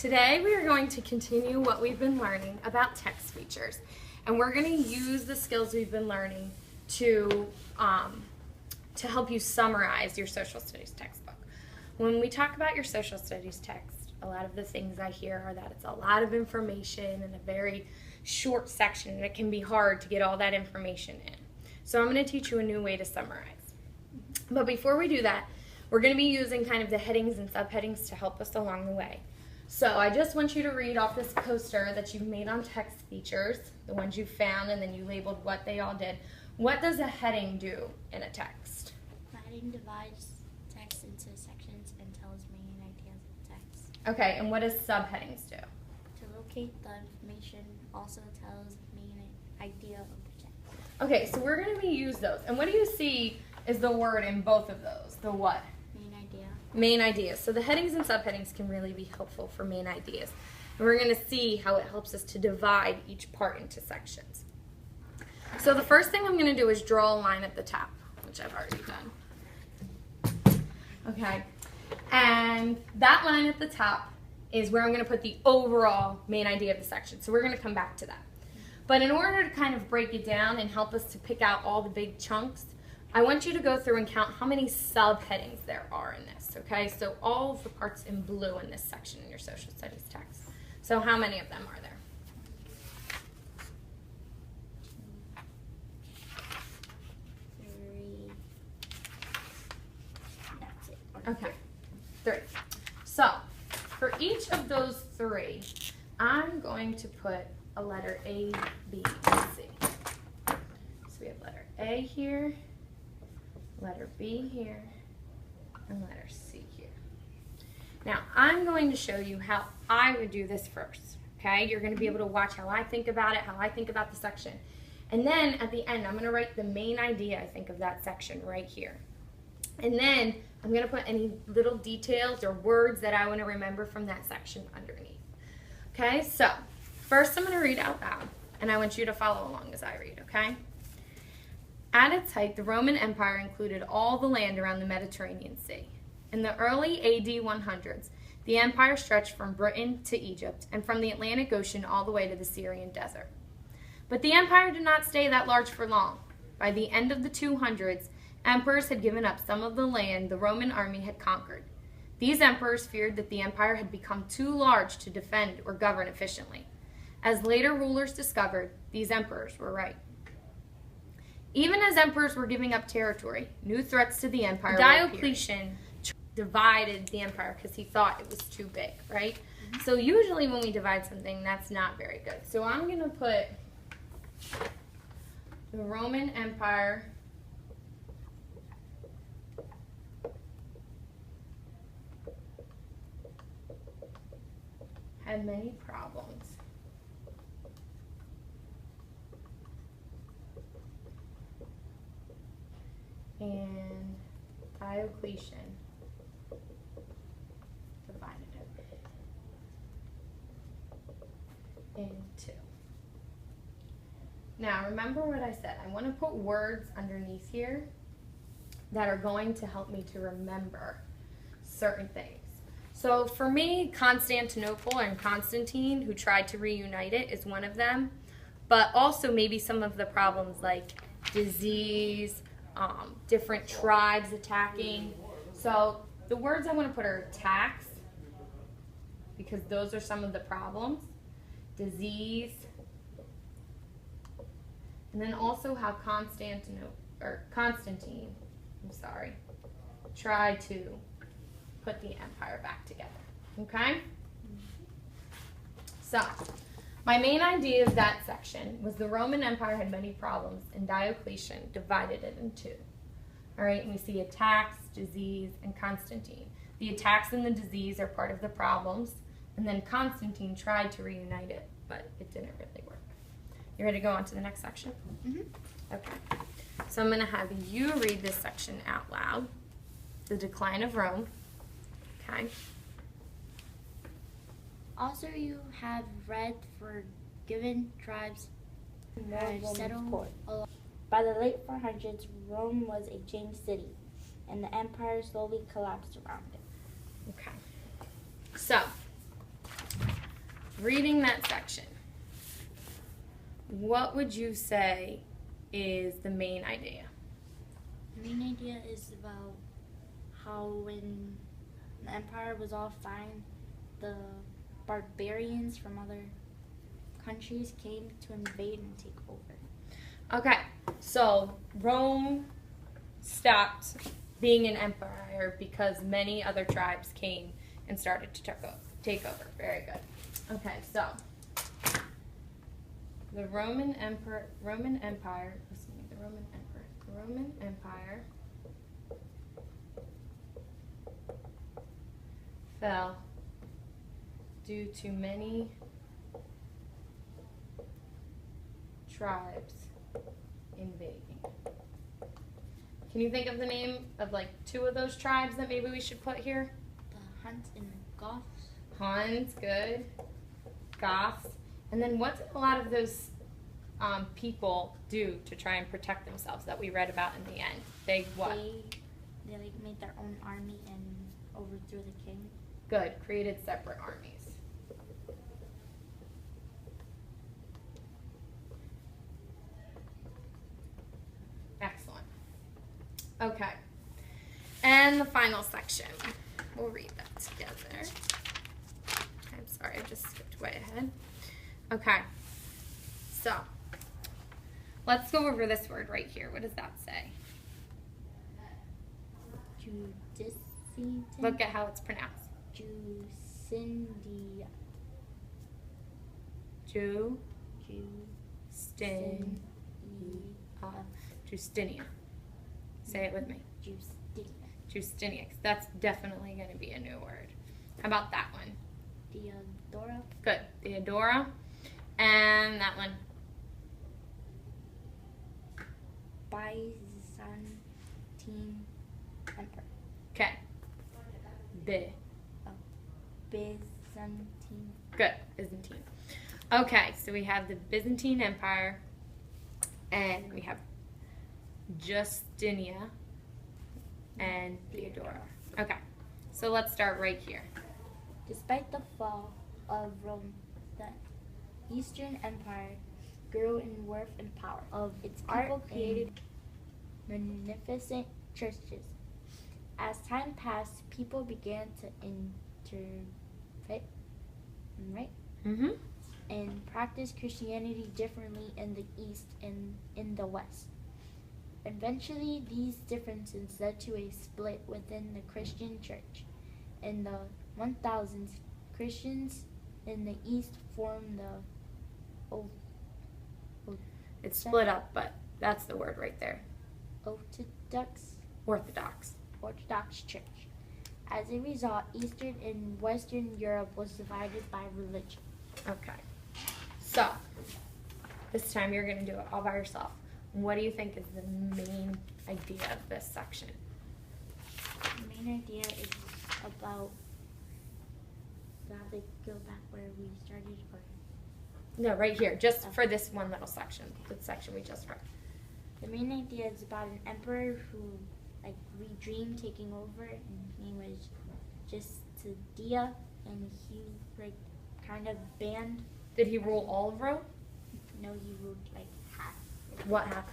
today we are going to continue what we've been learning about text features, and we're going to use the skills we've been learning to help you summarize your social studies textbook. When we talk about your social studies text, a lot of the things I hear are that it's a lot of information in a very short section, and it can be hard to get all that information in. So I'm going to teach you a new way to summarize. But before we do that, we're going to be using kind of the headings and subheadings to help us along the way. So I just want you to read off this poster that you've made on text features, the ones you found, and then you labeled what they all did. What does a heading do in a text? A heading divides text into sections and tells main ideas of the text. Okay, and what does subheadings do? To locate the information also tells main idea of the text. Okay, so we're going to use those. And what do you see is the word in both of those? The what? Main idea. Main ideas. So the headings and subheadings can really be helpful for main ideas. And we're going to see how it helps us to divide each part into sections. So the first thing I'm going to do is draw a line at the top, which I've already done. Okay, and that line at the top is where I'm going to put the overall main idea of the section. So we're going to come back to that. But in order to kind of break it down and help us to pick out all the big chunks, I want you to go through and count how many subheadings there are in this, okay? So all of the parts in blue in this section in your social studies text. So how many of them are there? 3. That's it. Okay, 3. So for each of those 3, I'm going to put a letter A, B, and C. So we have letter A here, letter B here, and letter C here. Now, I'm going to show you how I would do this first, okay? You're going to be able to watch how I think about it, how I think about the section. And then at the end, I'm going to write the main idea, I think, of that section right here. And then I'm going to put any little details or words that I want to remember from that section underneath. Okay, so first I'm going to read out loud, and I want you to follow along as I read, okay? At its height, the Roman Empire included all the land around the Mediterranean Sea. In the early AD 100s, the empire stretched from Britain to Egypt and from the Atlantic Ocean all the way to the Syrian desert. But the empire did not stay that large for long. By the end of the 200s, emperors had given up some of the land the Roman army had conquered. These emperors feared that the empire had become too large to defend or govern efficiently. As later rulers discovered, these emperors were right. Even as emperors were giving up territory, new threats to the empire were appearing. Divided the empire because he thought it was too big, right? Mm-hmm. So usually when we divide something, that's not very good. So I'm going to put the Roman Empire had many problems. And Diocletian divided it in 2. Now remember what I said. I want to put words underneath here that are going to help me to remember certain things. So for me, Constantinople and Constantine, who tried to reunite it, is one of them. But also maybe some of the problems like disease, different tribes attacking. So the words I want to put are attacks, because those are some of the problems, disease, and then also how Constantine tried to put the empire back together. Okay? So my main idea of that section was the Roman Empire had many problems, and Diocletian divided it in 2. All right, and we see attacks, disease, and Constantine. The attacks and the disease are part of the problems, and then Constantine tried to reunite it, but it didn't really work. You ready to go on to the next section? Mm-hmm. Okay. So I'm going to have you read this section out loud. The decline of Rome. Okay. Also, you have read forgiven tribes had settled along. By the late 400s, Rome was a chained city, and the empire slowly collapsed around it. Okay. So, reading that section, what would you say is the main idea? The main idea is about how when the empire was all fine, the barbarians from other countries came to invade and take over. Okay, so Rome stopped being an empire because many other tribes came and started to take over. Very good. Okay, so the Roman Empire fell due to many tribes invading. Can you think of the name of like two of those tribes that maybe we should put here? The Huns and the Goths. Huns, good. Goths. And then what did a lot of those people do to try and protect themselves that we read about in the end? They what? They like made their own army and overthrew the king. Good. Created separate armies. Excellent. Okay. And the final section. We'll read that together. I'm sorry, I just skipped way ahead. Okay. So, let's go over this word right here. What does that say? Judicindia. Look at how it's pronounced. Jucindia. Justinia. Say it with me. Justinia. That's definitely going to be a new word. How about that one? Theodora. Good. Theodora. And that one. Byzantine Emperor. Okay. Byzantine. Good. Byzantine. Okay, so we have the Byzantine Empire, and we have Justinia and Theodora. Okay, so let's start right here. Despite the fall of Rome, the Eastern Empire grew in worth and power. Of its people created magnificent churches. As time passed, people began to and practice Christianity differently in the East and in the West. Eventually, these differences led to a split within the Christian church. In the 1000s, Christians in the East formed the It's split up, but that's the word right there. Orthodox Church. As a result, Eastern and Western Europe was divided by religion. Okay. So, this time you're going to do it all by yourself. What do you think is the main idea of this section? The main idea is about, do I have to go back where we started? Or? No, right here, just for this one little section, the section we just read. The main idea is about an emperor who, like, we dreamed taking over, and his name was Justidia, and he, like, kind of banned. Did he rule all of Rome? No, he ruled, like, half. What half?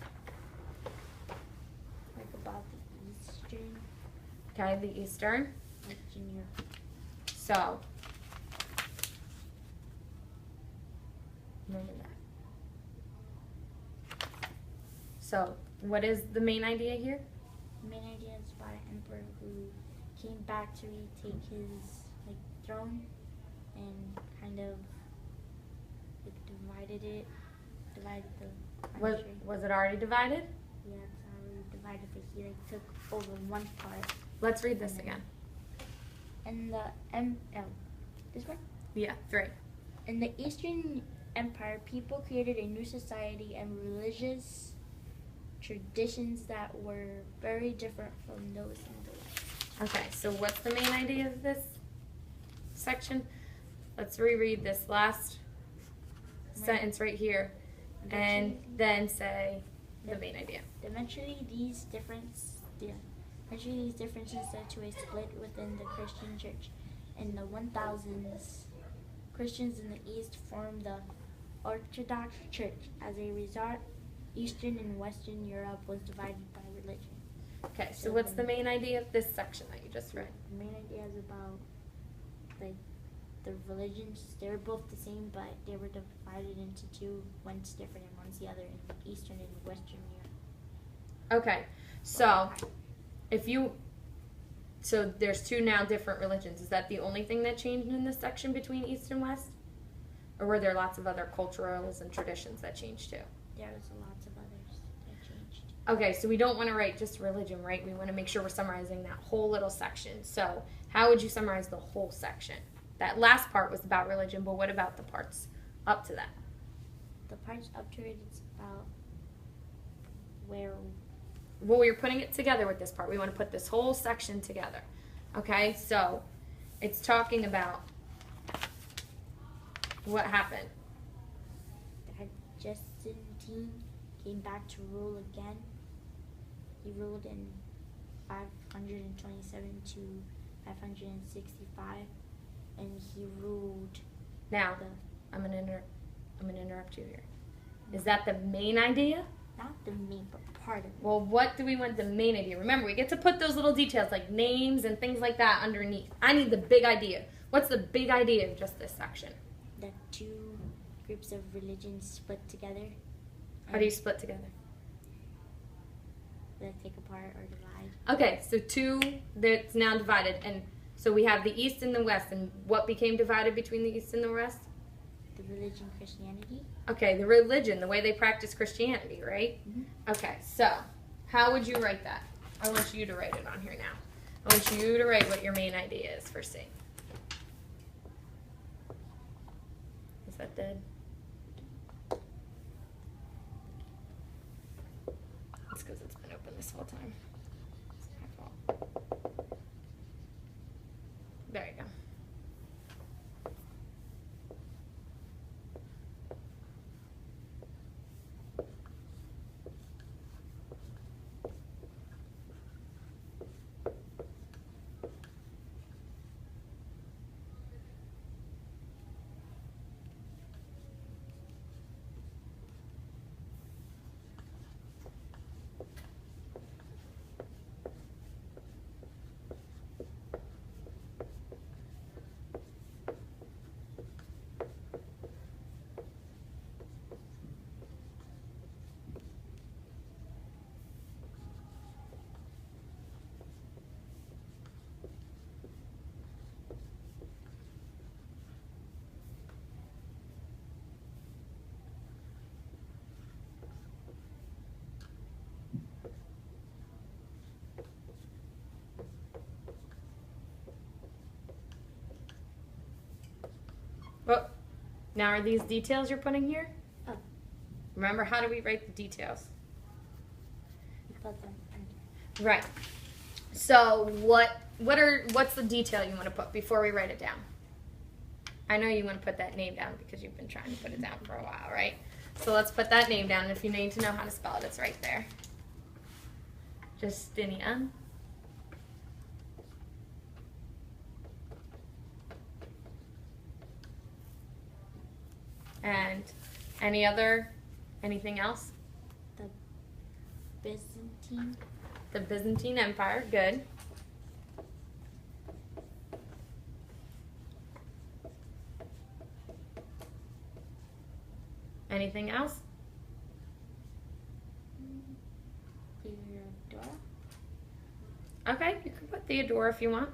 Like, about the Eastern. Okay, the Eastern. Eastern Europe. So, remember that. So, what is the main idea here? The main idea is about an emperor who came back to retake his, like, throne and kind of, like, divided the country. Was it already divided? Yeah, it's already divided, but he, like, took over one part. Let's read this again. And this one? Yeah, 3. In the Eastern Empire, people created a new society and religious traditions that were very different from those in the West. Okay, so what's the main idea of this section? Let's reread this last sentence right here and then say the main idea. Eventually, these differences led to a split within the Christian church. In the 1000s, Christians in the East formed the Orthodox Church. As a result, Eastern and Western Europe was divided by religion. Okay, so what's the main idea of this section that you just read? The main idea is about like the religions. They were both the same, but they were divided into two. One's different and one's the other in Eastern and Western Europe. Okay, so so there's two now different religions. Is that the only thing that changed in this section between East and West? Or were there lots of other cultures and traditions that changed too? There was lots of others that changed. Okay, so we don't want to write just religion, right? We want to make sure we're summarizing that whole little section. So how would you summarize the whole section? That last part was about religion, but what about the parts up to that? The parts up to it is about where... Well, we're putting it together with this part. We want to put this whole section together. Okay, so it's talking about what happened. That Justinian came back to rule again. He ruled in 527 to 565, and he ruled. Now, I'm gonna interrupt you here. Is that the main idea? Not the main, but part of it. Well, what do we want the main idea? Remember, we get to put those little details like names and things like that underneath. I need the big idea. What's the big idea of just this section? The two groups of religions split together. How do you split together? They take apart or divide. Okay, so two that's now divided. And so we have the East and the West. And what became divided between the East and the West? The religion, Christianity. Okay, the religion, the way they practice Christianity, right? Mm-hmm. Okay, so how would you write that? I want you to write it on here now. I want you to write what your main idea is for C. Is that dead? That's because it's been open this whole time. It's my fault. There you go. Well, now are these details you're putting here? Oh. Remember, how do we write the details? Put them under. Right. So what's the detail you want to put before we write it down? I know you want to put that name down because you've been trying to put it down for a while, right? So let's put that name down. And if you need to know how to spell it, it's right there. Justinian. And anything else? The Byzantine. The Byzantine Empire, good. Anything else? Theodora. Okay, you can put Theodora if you want.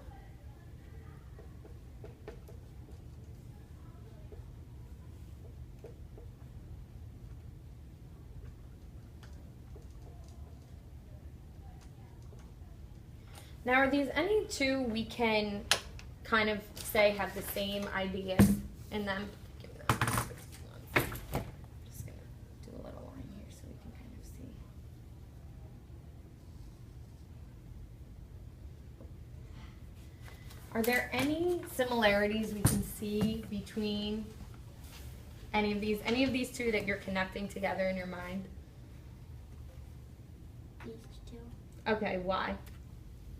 Now, are these any two we can kind of say have the same ideas in them? Give me that. Just gonna do a little line here so we can kind of see. Are there any similarities we can see between any of these two that you're connecting together in your mind? These two. Okay, why?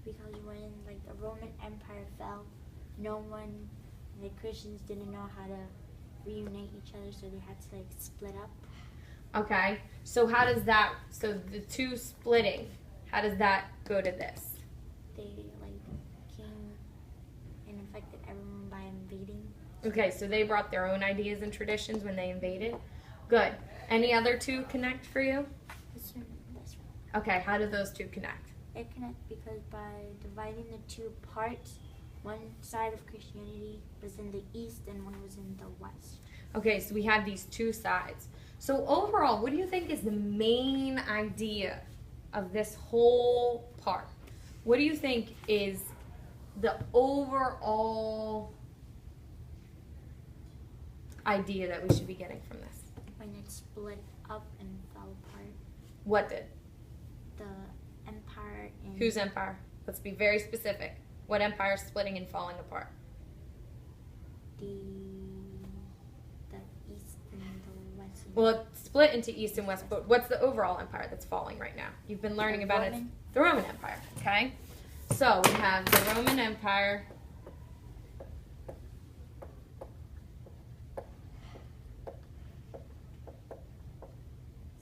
Because when like the Roman Empire fell, no one and the Christians didn't know how to reunite each other, so they had to like split up. Okay, so how does that, so the two splitting, how does that go to this? They like came and infected everyone by invading. Okay, so they brought their own ideas and traditions when they invaded. Good. Any other two connect for you? This one. Okay, how do those two connect? It connects because by dividing the two parts, one side of Christianity was in the east and one was in the west. Okay, so we have these two sides. So overall, what do you think is the main idea of this whole part? What do you think is the overall idea that we should be getting from this? When it split up and fell apart. What did? The empire and Whose empire? Let's be very specific. What empire is splitting and falling apart? the east and the west. Well, it's split into east and west, but what's the overall empire that's falling right now? You've been learning about it. The Roman Empire, okay? So we have the Roman Empire.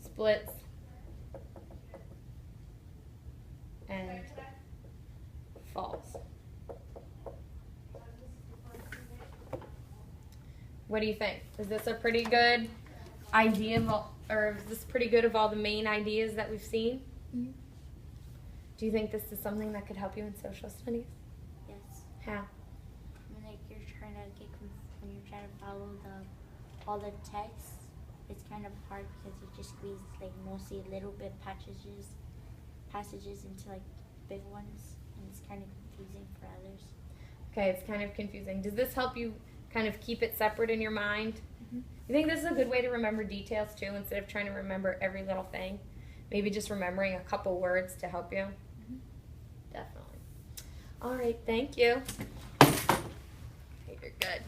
Splits and falls. What do you think? Is this a pretty good idea of all, or is this pretty good of all the main ideas that we've seen? Mm-hmm. Do you think this is something that could help you in social studies? Yes. How? When like you're trying to when you're trying to follow all the text, it's kind of hard because it just squeezes like mostly little bit passages into like big ones, and it's kind of confusing for others. Okay, it's kind of confusing. Does this help you kind of keep it separate in your mind? Mm-hmm. You think this is a good way to remember details too, instead of trying to remember every little thing? Maybe just remembering a couple words to help you? Mm-hmm. Definitely. All right, thank you. Okay, you're good.